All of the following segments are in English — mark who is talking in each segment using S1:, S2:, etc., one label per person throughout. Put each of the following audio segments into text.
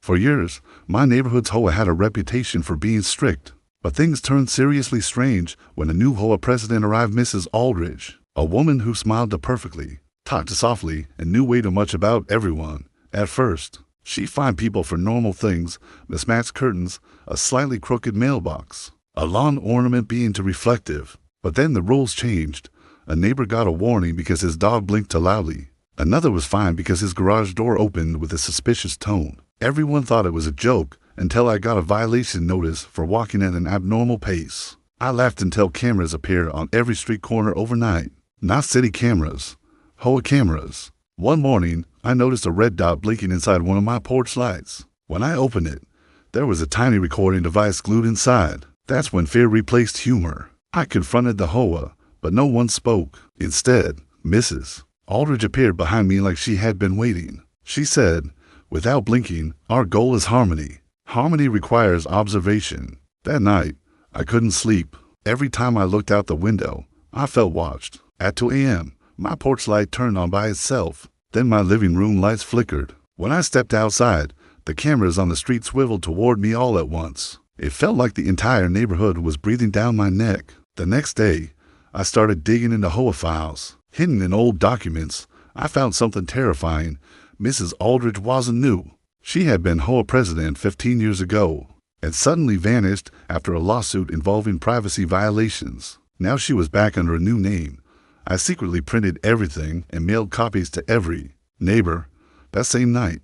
S1: For years, my neighborhood's HOA had a reputation for being strict. But things turned seriously strange when a new HOA president arrived, Mrs. Aldridge, a woman who smiled perfectly, talked softly, and knew way too much about everyone. At first, she fined people for normal things: mismatched curtains, a slightly crooked mailbox, a lawn ornament being too reflective. But then the rules changed. A neighbor got a warning because his dog blinked too loudly. Another was fined because his garage door opened with a suspicious tone. Everyone thought it was a joke until I got a violation notice for walking at an abnormal pace. I laughed until cameras appeared on every street corner overnight. Not city cameras, HOA cameras. One morning, I noticed a red dot blinking inside one of my porch lights. When I opened it, there was a tiny recording device glued inside. That's when fear replaced humor. I confronted the HOA, but no one spoke. Instead, Mrs. Aldridge appeared behind me like she had been waiting. She said, without blinking, "Our goal is harmony. Harmony requires observation." That night, I couldn't sleep. Every time I looked out the window, I felt watched. At 2 a.m., my porch light turned on by itself. Then my living room lights flickered. When I stepped outside, the cameras on the street swiveled toward me all at once. It felt like the entire neighborhood was breathing down my neck. The next day, I started digging into HOA files. Hidden in old documents, I found something terrifying. Mrs. Aldridge wasn't new. She had been HOA president 15 years ago and suddenly vanished after a lawsuit involving privacy violations. Now she was back under a new name. I secretly printed everything and mailed copies to every neighbor. That same night,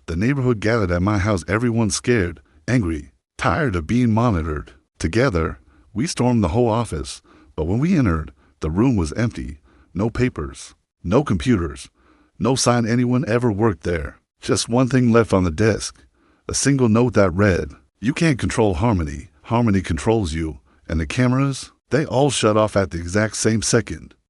S1: the neighborhood gathered at my house, everyone scared, angry, tired of being monitored. Together, we stormed the whole office, but when we entered, the room was empty. No papers, no computers, no sign anyone ever worked there. Just one thing left on the desk, a single note that read, "You can't control harmony. Harmony controls you." And the cameras, they all shut off at the exact same second.